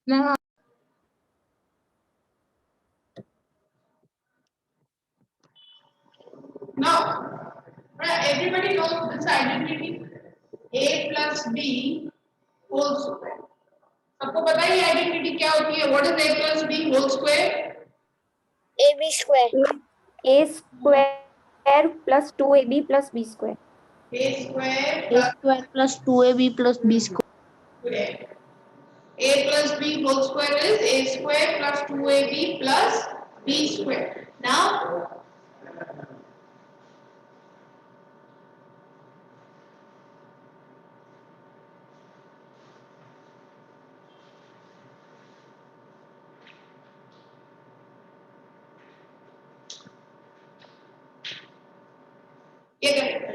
Now, everybody knows this identity a plus b whole square. सबको पता है ये आइडेंटिटी क्या होती है? What is a plus b whole square? ab square. a square plus 2ab plus b square. a square a square plus 2ab plus b square. a plus b whole square is a square plus 2ab plus b square. Now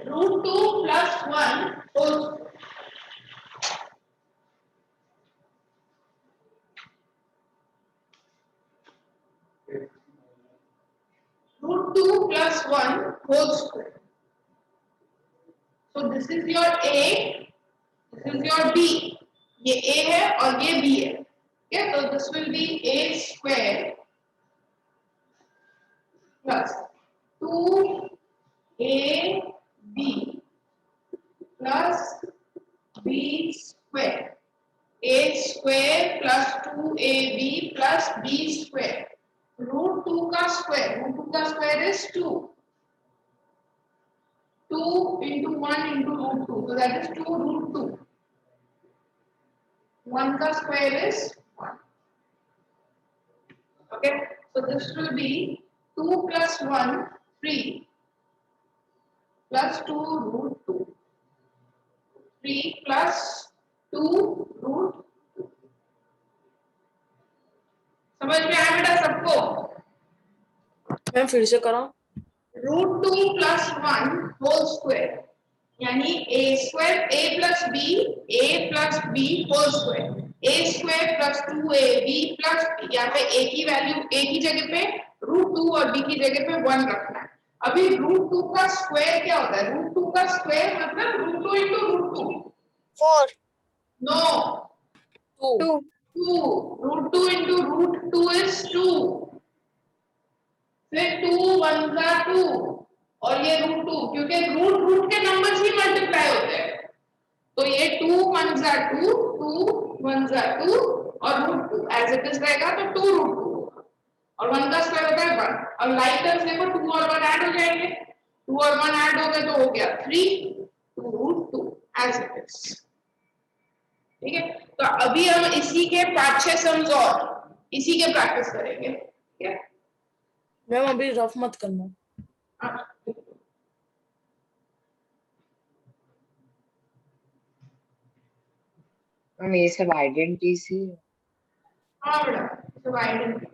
root 2 plus 1 whole square. Root 2 plus 1 whole square. So this is your A, this is your B. ये A है और ये B है. Okay, so this will be A square plus 2AB plus B square. A square plus 2AB plus B square. Root 2 का square is 2. 2 into 1 into root 2. So that is 2 root 2. 1 का square is 1. Okay. So this will be 2 plus 1, 3 plus 2 root 2. 3 plus 2 root 2. समझ में आया बेटा सबको? Ma'am फिर से करो. रूट 2 प्लस 1 होल स्क्वायर यानी a square a plus b whole square a square plus 2ab plus यहाँ पे a की वैल्यू a की जगह पे रूट 2 और b की जगह पे 1 रखना है. अभी रूट 2 का स्क्वायर क्या होता है? रूट 2 का स्क्वायर मतलब root 2 into root 2. 4. No. 2. 2. Root 2 into root 2 is 2. फिर 2 1 का 2 और ये रूट 2 क्योंकि रूट के नंबर्स ही मल्टीप्लाई होते हैं तो ये 2 1 जा 2 2 1 जा 2 और रूट 2 एज इट इज रहेगा तो 2 रूट 2 होगा और 1 का स्क्वायर होता है 1 और लाइक टर्म्स देखो 2 और 1 ऐड हो जाएंगे 2 और 1 ऐड हो गए तो हो गया 3 2 रूट 2 एज इट इज. ठीक है तो अभी हम इसी के 5-6 सम्स और इसी के प्रैक्टिस करेंगे. ठीक है मैम अभी रफ मत करना. मैम ये सब आइडेंटिटीज ही. हाँ बेटा सब आइडेंटिटी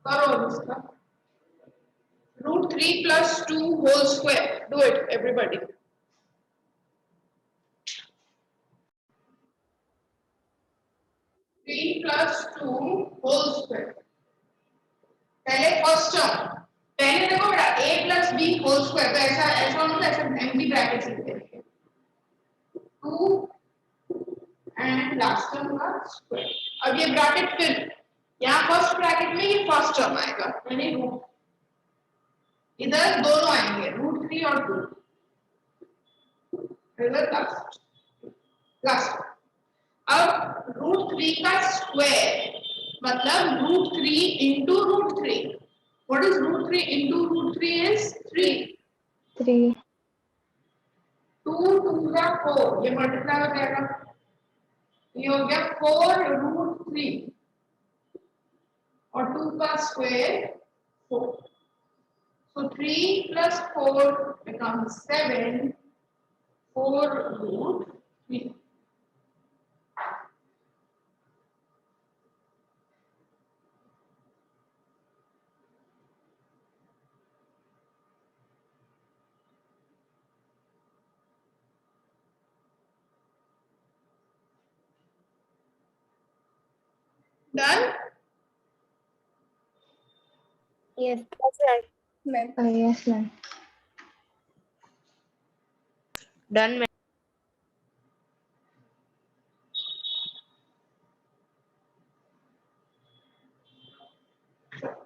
करो इसका. Root 3 plus 2 whole square. Do it everybody. Three plus 2 whole square. पहले फर्स्ट टर्म पहले देखो बेटा a plus b whole square तो ऐसा होना ऐसा एम्प्टी ब्रैकेट से लिखेंगे 2 एंड लास्ट टर्म का स्क्वायर. अब ये ब्रैकेट फिर यहाँ फर्स्ट ब्रैकेट में ये फर्स्ट टर्म आएगा यानी रूट इधर दोनों आएंगे रूट 3 और 2 इधर लास्ट. अब रूट 3 का स्क्वायर मतलब root 3 into root 3. What is root 3 into root 3 is 3. 3. 2 2 का 4 ये मल्टीप्लाई हो जाएगा ये हो गया 4 रूट 3 और 2 का square 4. So 3 plus 4 becomes 7. 4 root 3. Done? Yes. Ma'am. Yes, ma'am. Done, ma'am.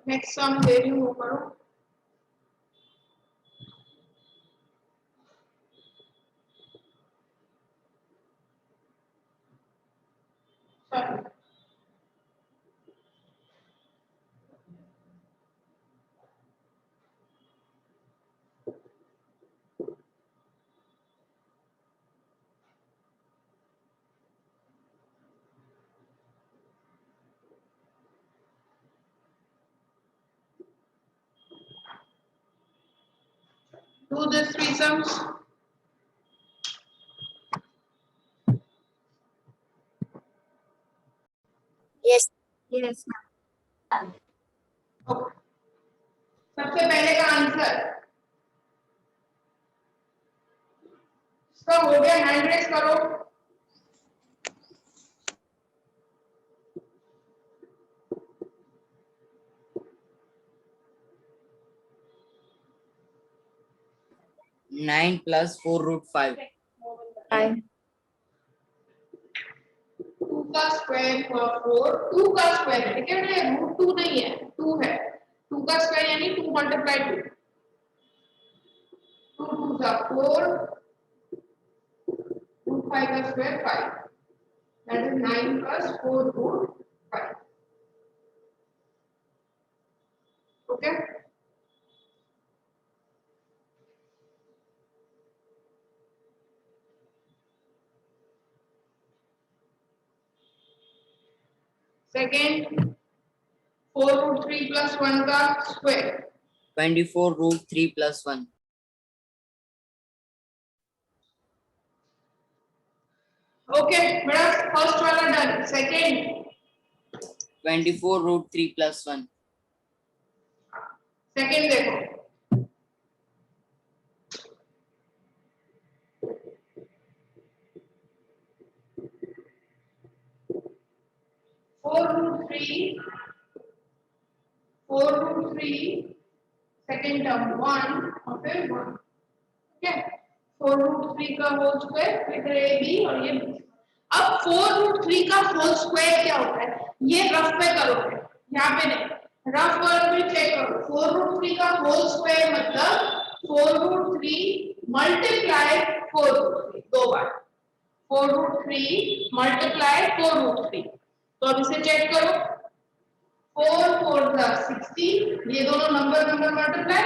Next sum दे रही हूँ वो करो. Sorry. Do this three sums. Yes. Yes. Okay. सबसे पहले का आंसर इसका हो गया. हैंड रेस करो. Nine plus 4 root 5. 9. 2 का स्क्वायर हुआ 4. 2 का स्क्वायर है, ठीक है बेटा. रूट 2 नहीं है, 2 है. 2 का स्क्वायर यानी 2 मल्टीप्लाई 2. 2 2 का 4. रूट 5 का square 5. That is 9 plus 4 root 5. Okay. Second 4 root 3 plus 1 का स्क्वायर. 24 root 3 plus 1. ओके बेटा, फर्स्ट वाला done. Second 24 root 3 plus 1. Second देखो. Four root three second term 1 और फिर 1. ठीक है. 4 रूट 3 का होल स्क्वायर फिर ए बी और ये b. अब 4 रूट 3 का होल स्क्वायर क्या होता है, ये रफ पे करोगे, यहाँ पे नहीं. रफ वर्क में चेक करो. 4 रूट 3 का होल स्क्वायर मतलब 4 रूट 3 मल्टीप्लाई 4 रूट 3 दो बार. 4 रूट 3 मल्टीप्लाई 4 रूट 3. तो अब इसे चेक करो. 4 4 16. ये दोनों नंबर मल्टीप्लाई,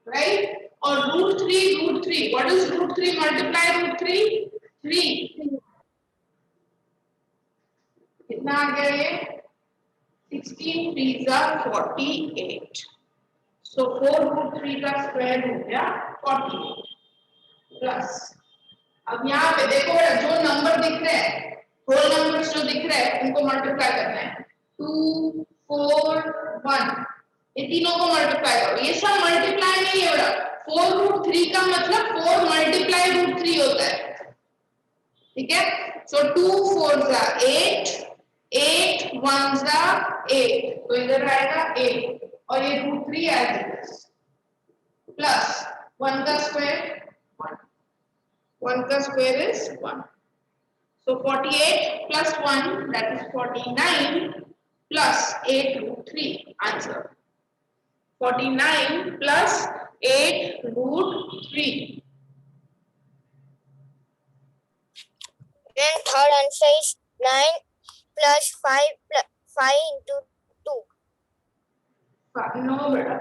राइट. और root 3 what is root 3 multiply root 3? 3. कितना आ गया ये? 16 3 48. सो 4 रूट 3 का स्क्वायर हो गया 48 प्लस. अब यहाँ पे देखो जो नंबर दिख रहे हैं, होल नंबर्स जो दिख रहे हैं उनको मल्टीप्लाई करना है. 2 4 1 ये तीनों को मल्टीप्लाई करो. ये सब मल्टीप्लाई नहीं है बेटा. 4 रूट 3 का मतलब 4 मल्टीप्लाई रूट 3 होता है. ठीक है. सो 2 4 8 8 1 8. तो इधर आएगा 8 और ये रूट 3 आएगा प्लस 1 का स्क्वायर 1. 1 का square is 1. So 48 plus 1 that is 49 plus 8 root 3. Answer 49 plus 8 root 3. Then third answer is 9 plus 5 into 2. No बेटा.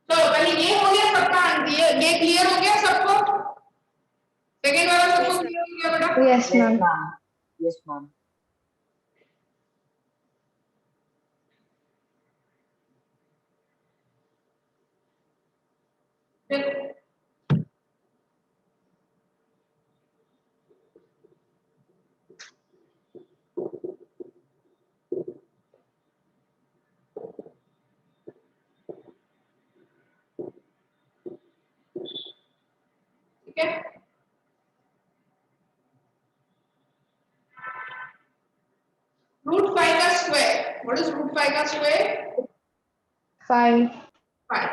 तो पहले ये हो गया सबका. ये क्लियर हो गया सबको. सेकेंड वाला सबको क्लियर हो गया बेटा. Yes, ma'am. Yes, ma'am. ठीक है। √5 का स्क्वायर, व्हाट इज √5 का स्क्वायर? 5. 5.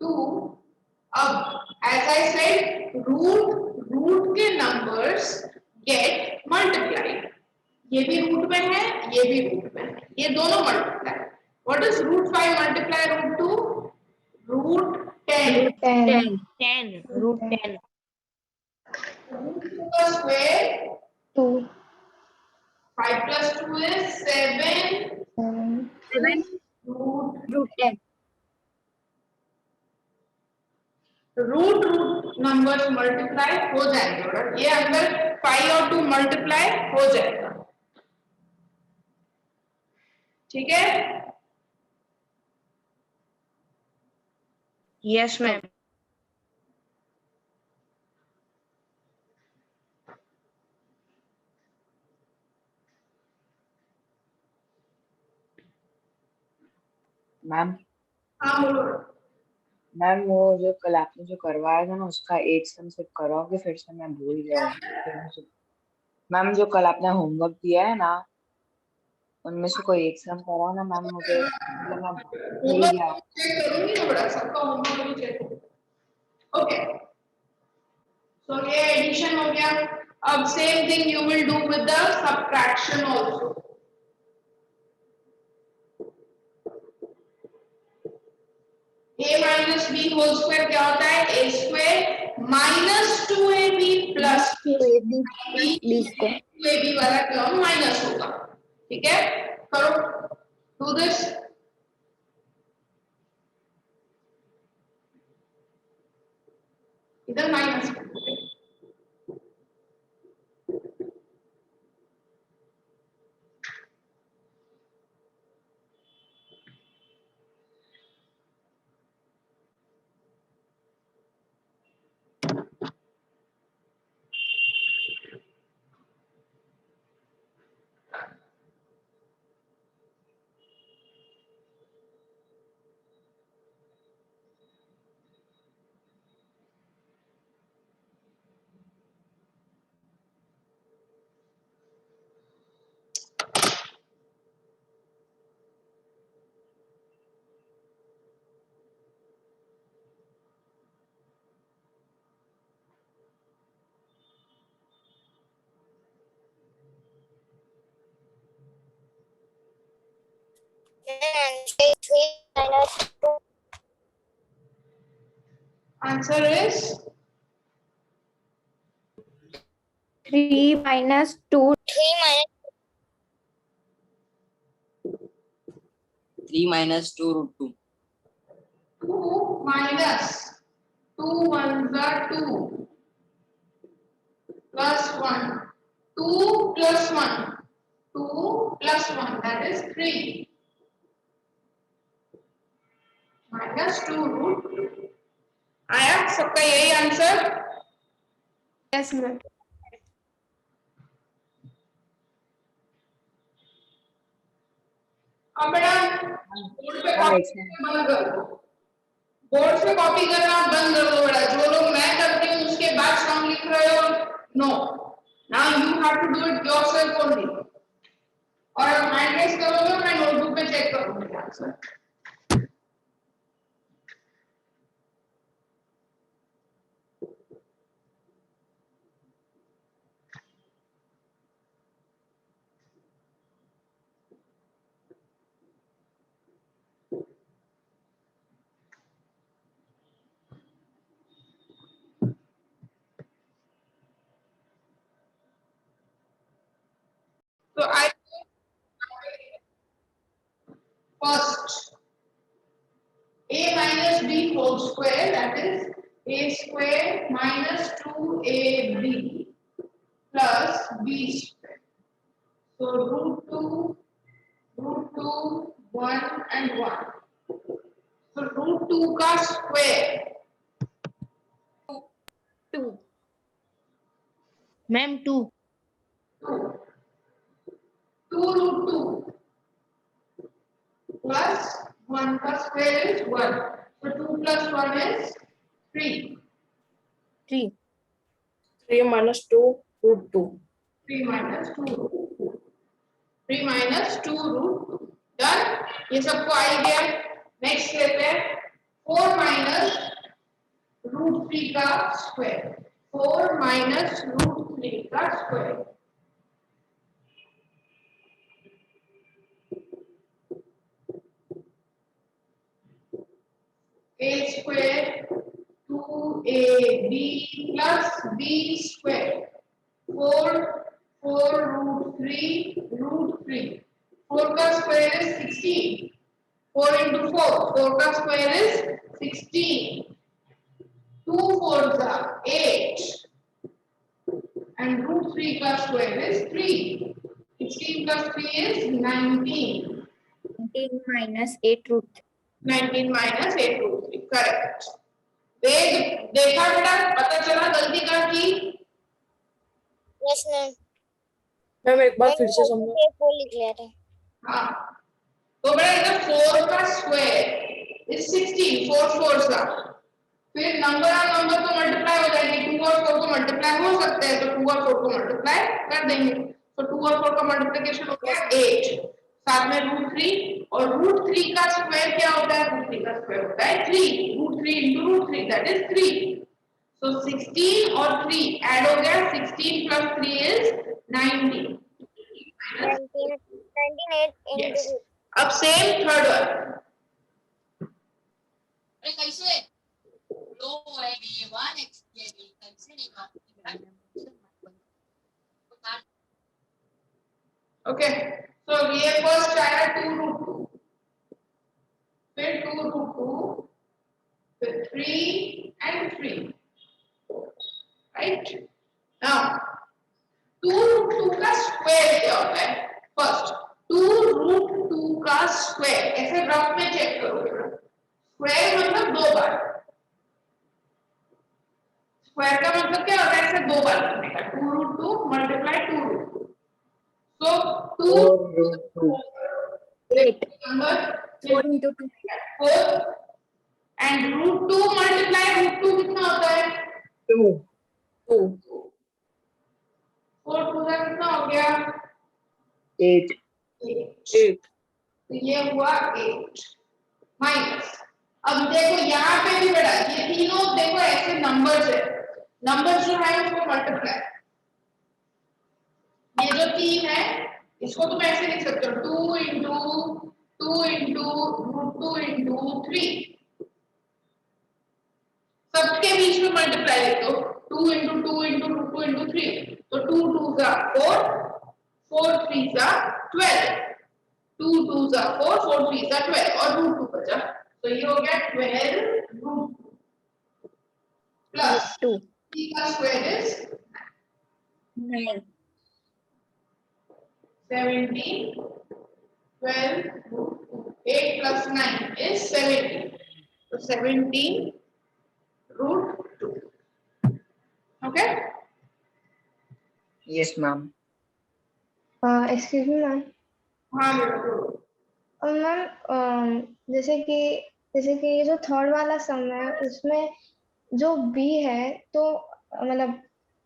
2. अब as I said, रूट के नंबर्स गेट मल्टीप्लाइड। ये भी रूट में है, ये भी रूट में है, ये दोनों multiply. What is √5 multiply √2? √10। 10. 10. Root 10. √2 का स्क्वायर 2. 5 plus 2 is 7. 7. Root 10. Root numbers multiply हो जाएंगे, और ये अंदर 5 और 2 मल्टीप्लाई हो जाएगा। ठीक है। Yes, ma'am. मैम हाँ बोलो। मैम वो जो कल आपने जो करवाया था ना उसका एक सम सिर्फ कराओगे, फिर से मैं भूल गया हूँ। मैम जो कल आपने होमवर्क दिया है ना उनमें से कोई एक सम कराओ ना मैम, मुझे मतलब मैं भूल गया। चेक करूंगी ना बड़ा, सबका होमवर्क भी चेक करूंगी। ओके, सो ये एडिशन हो गया। अब same thing you will do with the subtraction also. a minus b whole square क्या होता है? a square minus 2ab plus b square. 2ab वाला टर्म माइनस होगा। ठीक है, करो, डू दिस। इधर minus answer is 3 minus 2. 3 minus 2 √2. 2 minus 2 1 2 plus 1, 2 plus 1, 2 plus 1, that is 3, minus 2 √2। आया सबका यही आंसर? Yes, ma'am. अब बेटा बोर्ड पे मैम कॉपी एक सेकंड। बंद कर दो, बोर्ड से कॉपी करना बंद कर दो बेटा। जो लोग मैं करती हूँ उसके बाद सम लिख रहे हो, no, now you have to do it yourself only. और हैंड रेस करोगे, मैं नोटबुक पे चेक करूंगी answer. So I first a minus b whole square, that is a square minus 2ab plus b square. So root 2 1 and 1. So √2 का square 2. Ma'am, 2. 2 √2 plus 1 का square is 1. So 2 plus 1 is 3. 3. 3 minus 2 root 2. 3 minus 2 root 2. 3 minus 2 root 2. Done, ये सबको आ ही गया। Next लेते हैं 4 minus root 3 का square. 4 minus root 3 का square. a square 2ab plus b square 4 root 3 4 का स्क्वायर is 16 4 into 4 का square is 16 2 4s are 8 and root 3 का square is 3 16 plus 3 is 19 19 minus 8 root 19 minus 8 root 3 correct. देखा बेटा, पता चला गलती कहाँ की। यस मैम, मैम एक बार फिर से समझो। वो लिख लिया था। हाँ, तो बेटा इधर 4 का स्क्वायर इज 16 4 4 का, फिर नंबर और नंबर तो मल्टीप्लाई हो जाएंगे। 2 और 4 को मल्टीप्लाई हो सकते हैं, तो 2 और 4 को मल्टीप्लाई कर देंगे। तो 2 और 4 का मल्टीप्लिकेशन हो गया 8, साथ में रूट 3, और रूट 3 का स्क्वायर क्या होता है? रूट 3 का स्क्वायर होता है 3, root 3 into root 3 that is 3। So 16 और 3 ऐड हो गया, 16 plus 3 is 19। 98 Yes. into अब सेम थर्ड वन। अरे कैसे लो है b1 x कैसे नहीं ओके, सो ये फर्स्ट आया 2 रूट 2, फिर 2 रूट 2, फिर 3 and 3, राइट। नाउ 2 रूट 2 का स्क्वायर क्या होता है? फर्स्ट 2 रूट 2 का स्क्वायर ऐसे रफ में चेक करोगे। स्क्वायर मतलब 2 बार, स्क्वायर का मतलब क्या होता है? ऐसे 2 बार करने का। 2 root 2 multiply 2 root 2, so 2 4 root 2 8 number 4 into 2 4 and root 2 multiply root 2 कितना होता है? 2 2 4 2 का कितना हो गया? 8 8 तो ये हुआ 8 माइनस। अब देखो यहाँ पे भी बड़ा, ये तीनों देखो ऐसे नंबर्स है, नंबर्स जो है उसको मल्टीप्लाई, ये जो 3 है इसको तुम ऐसे लिख सकते हो 2 into root 2 into 3, सबके बीच में मल्टीप्लाई लिख दो 2 into root 2 into 3, तो 2 2s are 4 4 3s are 12, 2 2s are 4 4 3s are 12 और root 2 बचा, तो ये हो गया 12 root 2 प्लस 2 3 का square is 9 17 12 root 2, 8 plus 9 is 17, so 17 root 2, okay। yes ma'am excuse me ma'am. हाँ बेटा, और मैम जैसे कि ये जो थर्ड वाला सम है उसमें जो b है तो मतलब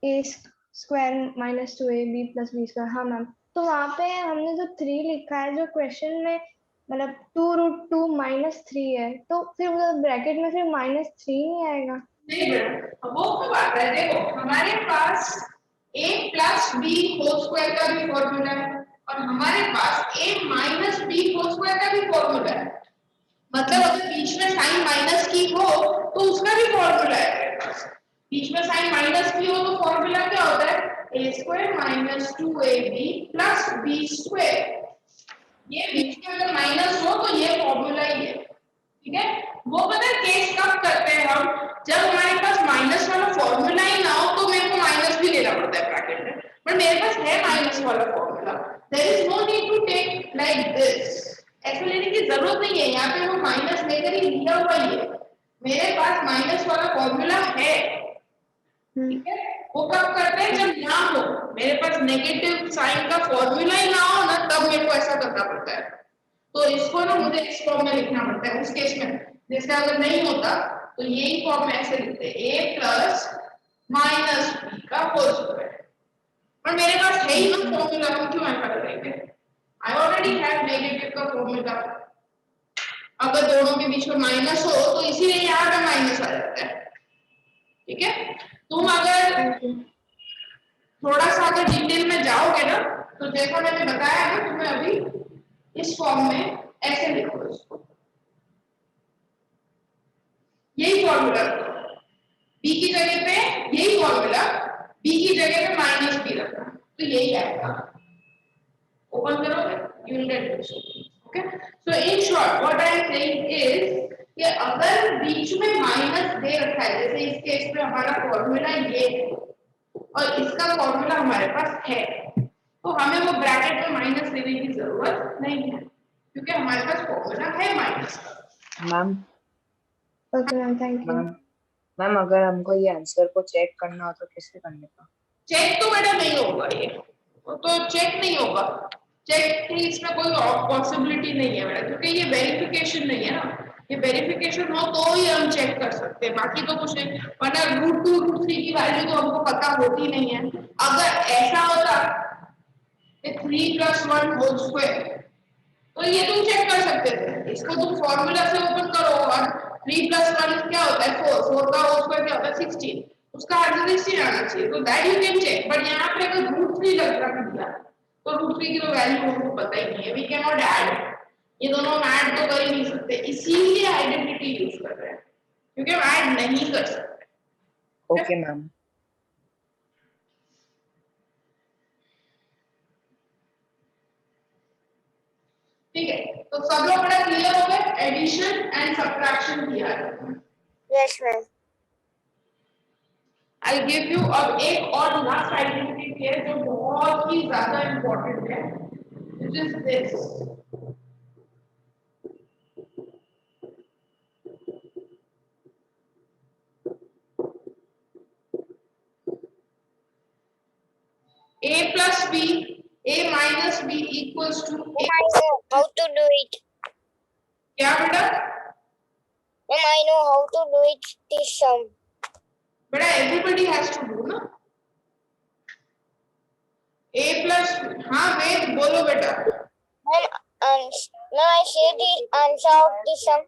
a square minus 2ab plus b square, हाँ मैम। तो वहाँ पे हमने जो 3 लिखा है, जो क्वेश्चन में मतलब 2 रूट 2 माइनस 3 है, तो फिर ब्रैकेट में फिर माइनस 3 नहीं आएगा? नहीं बेटा, वो क्या बात है, देखो हमारे पास a plus b whole square का भी फॉर्मूला है और हमारे पास a minus b whole square का भी फॉर्मूला है, मतलब अगर बीच में साइन माइनस की हो तो उसका भी फॉर्मूला है मेरे पास। बीच में साइन माइनस की हो तो फॉर्मूला क्या होता है? a square minus 2ab plus b square, ये बीच में अगर माइनस हो तो ये फॉर्मूला ही है, ठीक है। वो पता है केस कब करते हैं हम? जब हमारे पास माइनस वाला फॉर्मूला ही ना हो तो मेरे को माइनस भी लेना पड़ता है ब्रैकेट में, बट मेरे पास है माइनस वाला formula, there is no need to take like this, ऐसे लेने की जरूरत नहीं है। यहाँ पे वो माइनस लेकर ही लिया हुआ ही है, मेरे पास माइनस वाला फॉर्मूला है, ठीक है। वो कब करते हैं? जब ना हो, मेरे पास नेगेटिव साइन का फॉर्मूला ही ना हो ना, तब मेरे को ऐसा करना पड़ता है। तो इसको ना मुझे इस फॉर्म में लिखना पड़ता है उस केस में, जैसे अगर नहीं होता तो यही फॉर्म में ऐसे लिखते हैं a प्लस माइनस बी का होल स्क्वायर। पर मेरे पास है ही ना फॉर्मूला, हम क्यों ऐसा करेंगे? आई ऑलरेडी हैव नेगेटिव का फॉर्मूला। अगर दोनों के बीच में माइनस हो तो इसीलिए यहाँ पे माइनस आ जाता है। ठीक है, तुम अगर थोड़ा सा अगर डिटेल में जाओगे ना तो जैसा मैंने बताया ना तुम्हें अभी, इस फॉर्म में ऐसे लिखो इसको, यही फॉर्मूला बी की जगह पे, यही फॉर्मूला बी की जगह पे माइनस बी रखना, तो यही आएगा। ओपन करोगे you will get this. Okay, so in short what I am saying is कि अगर बीच में माइनस दे रखा है, जैसे इस केस में हमारा फॉर्मूला ये है और इसका फॉर्मूला हमारे पास है, तो हमें वो ब्रैकेट में माइनस लेने की जरूरत नहीं है क्योंकि हमारे पास फॉर्मूला है माइनस का। Ma'am okay ma'am, thank you. Ma'am ma'am अगर हमको ये आंसर को चेक करना हो तो कैसे करने का? चेक तो बेटा नहीं होगा, ये तो चेक नहीं होगा, चेक की इसमें कोई पॉसिबिलिटी नहीं है बेटा, क्योंकि ये वेरिफिकेशन नहीं है ना। ये वेरिफिकेशन हो तो ही हम चेक कर सकते हैं, बाकी तो कुछ नहीं। वरना √2 √3 की वैल्यू तो हमको पता होती नहीं है। अगर ऐसा होता कि 3 + 1 होल स्क्वायर, तो ये तुम चेक कर सकते थे, इसको तुम फॉर्मूला से ओपन करो और 3 + 1 क्या होता है 4, 4 का होल स्क्वायर क्या होता है 16, उसका आंसर 16 आना चाहिए, तो that you can check. But यहाँ पे अगर √3 रख दिया तो √3 की तो वैल्यू हमको पता ही नहीं है, वी कैन नॉट ऐड, ये दोनों हम ऐड तो कर ही नहीं सकते, इसीलिए आइडेंटिटी यूज कर रहे हैं क्योंकि हम ऐड नहीं कर सकते। Okay ma'am. ठीक है, तो सब लोग बड़ा क्लियर हो गए एडिशन एंड सब्ट्रैक्शन किया है। Yes ma'am. I give you अब एक और लास्ट आइडेंटिटी है जो बहुत ही ज्यादा इंपॉर्टेंट है, which is this. a plus b, a minus b equals to a। I know how to do it. क्या बेटा? I know how to do it this sum. बेटा everybody has to do ना। a plus, हाँ वेद बोलो बेटा। Now I say the answer of the sum.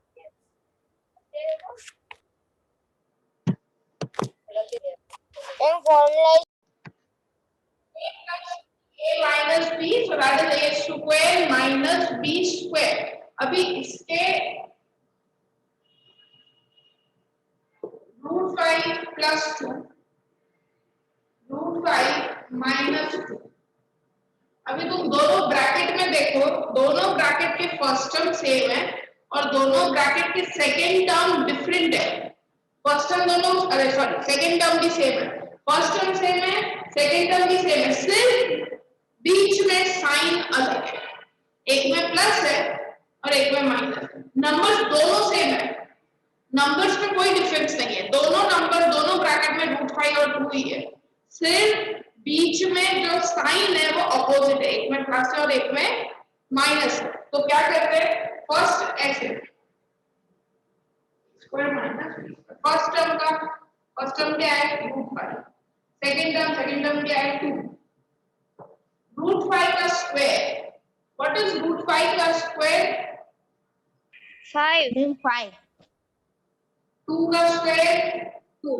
And formula is a minus b, so that is a square minus b square। अभी इसके √5 plus 2, √5 minus 2। अभी तुम दोनों ब्रैकेट में देखो, दोनों ब्रैकेट के फर्स्ट टर्म सेम है और दोनों ब्रैकेट के सेकंड टर्म डिफरेंट है। फर्स्ट टर्म दोनों, अरे सॉरी, सेकंड टर्म भी सेम है, फर्स्ट टर्म सेम है, सेकंड टर्म भी सेम है, सिर्फ बीच में साइन अलग है, एक में प्लस है और एक में माइनस है। नंबर्स दोनों सेम है, नंबर्स में कोई डिफरेंस नहीं है, दोनों नंबर दोनों ब्रैकेट में √5 और 2 ही है, सिर्फ बीच में जो साइन है वो अपोजिट है, एक में प्लस है और एक में माइनस है। तो क्या करते हैं, फर्स्ट ऐसे स्क्वायर माइनस, फर्स्ट टर्म क्या है √5, सेकंड टर्म क्या है 2। √5 का स्क्वायर, व्हाट इज √5 का स्क्वायर? 5. 2 का स्क्वायर 2,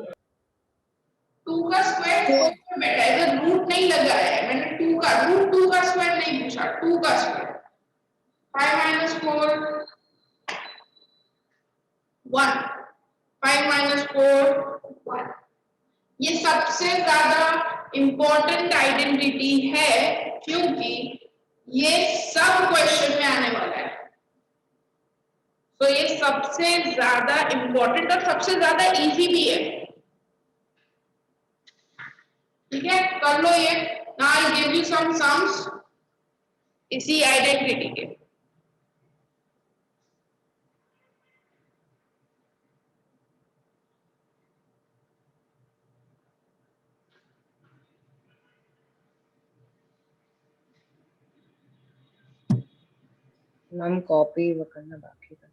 2 का स्क्वायर 4 में बैठा है, इधर रूट नहीं लगा है, मैंने 2 का √2 का स्क्वायर नहीं पूछा, 2 का स्क्वायर। 5 - 4 1, 5 - 4 1। ये सबसे ज्यादा इंपॉर्टेंट आइडेंटिटी है क्योंकि ये सब क्वेश्चन में आने वाला है, तो ये सबसे ज्यादा इंपॉर्टेंट और सबसे ज्यादा इजी भी है। ठीक है, कर लो ये। Now I give you some sums इसी आइडेंटिटी के। मैम कॉपी करना बाकी है।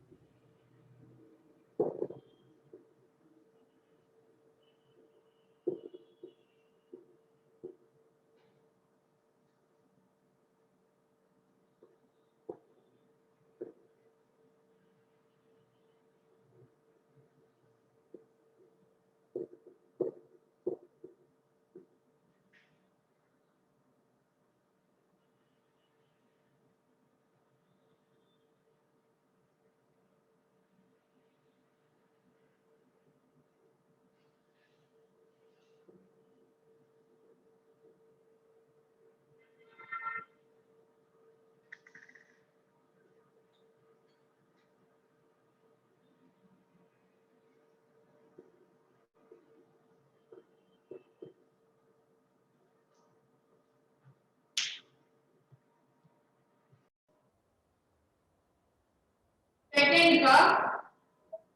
बचेगा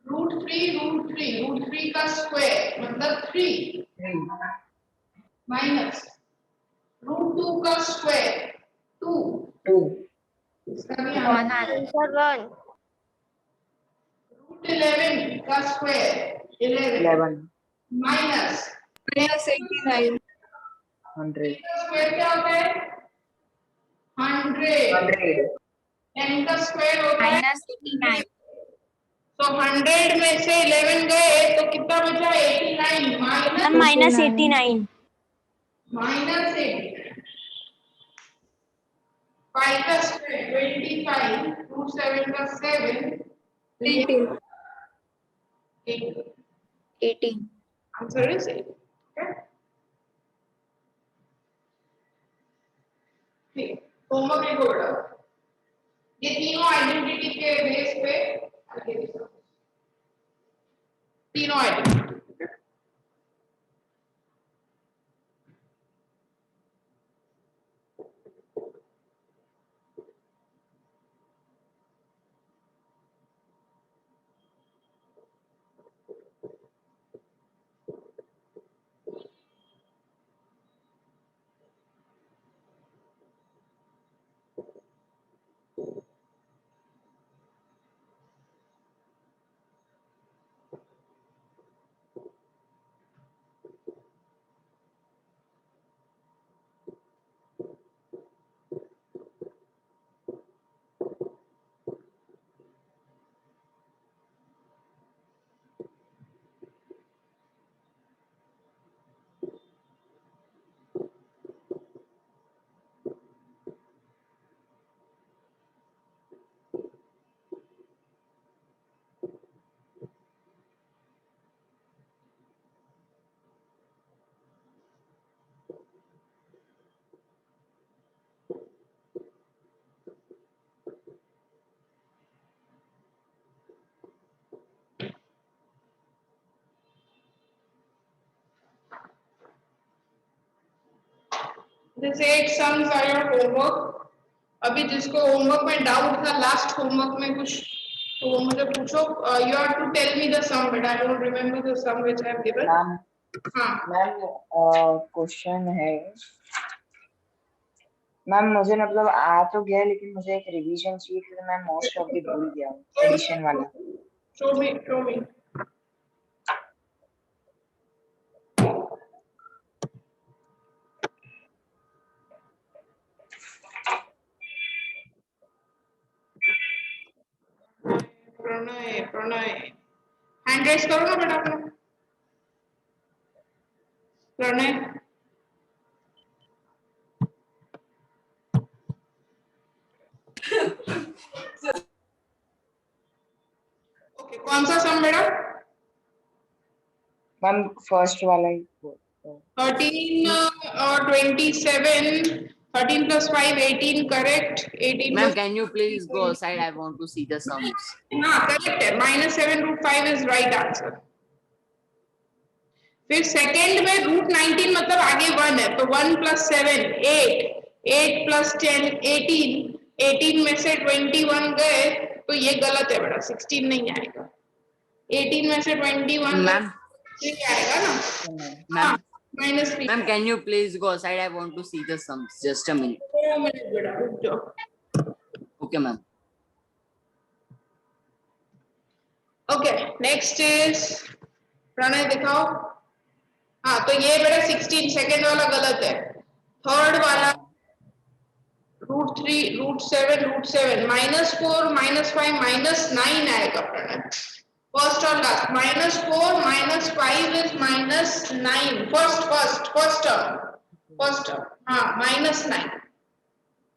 रूट थ्री का स्क्वायर मतलब 3 माइनस √2 का स्क्वायर 2 2 इसका भी आंसर आंसर 1 √11 का स्क्वायर 11 11 माइनस -89 100 का स्क्वायर क्या होता है 100 100 n का स्क्वायर होता है -89 तो 100 में से 11 गए तो कितना बचा 89 माइनस 89 माइनस 8 5 का स्क्वायर 25 √7 का 7 तो ये 18 आंसर इज 8 ठीक होमवर्क लिखो बेटा ये तीनों आइडेंटिटी के बेस पे आगे लिखो तीनों identity This 8 sums are your homework. अभी जिसको होमवर्क में डाउट था लास्ट होमवर्क में कुछ तो वो मुझे पूछो you have to tell me the sum but I don't remember the sum which I have given ma'am हां क्वेश्चन है मैम मुझे मतलब आ तो गया लेकिन मुझे एक रिवीजन चाहिए क्योंकि मैं मोस्ट ऑफ द भूल गया हूँ एडिशन वाला show me Pranay hand raise करो ना बेटा अपना प्रणय ओके कौन सा सम बेटा मैम फर्स्ट वाला ही 13 और 27 13 plus 5 18 correct 18 Ma'am, plus can you please go aside? I want to see the sums. हाँ correct है -7 √5 is right answer फिर सेकंड में √19 मतलब आगे 1 है तो 1 plus 7 8 plus 10 18 18 में से 21 गए तो ये गलत है बेटा 16 नहीं आएगा 18 में से 21 Ma'am, 3 आएगा ना ma'am, -3 ma'am, can you please go aside? I want to see the sums. Just a minute. 2 मिनट बेटा रुक जाओ Okay, ma'am. Okay next is Pranay दिखाओ हाँ तो ये बेटा 16 सेकंड वाला गलत है थर्ड वाला √3 √7 √7 -4 -5 -9 आएगा प्रणय फर्स्ट और लास्ट -4 -5 इज -9 फर्स्ट टर्म हाँ -9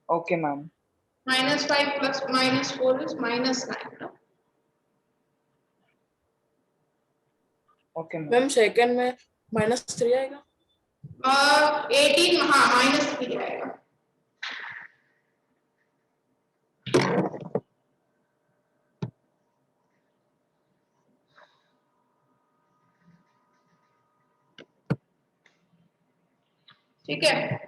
okay ma'am -5 plus -4 is -9 okay ma'am ma'am second में -3 आएगा 18 हाँ -3 आएगा ठीक है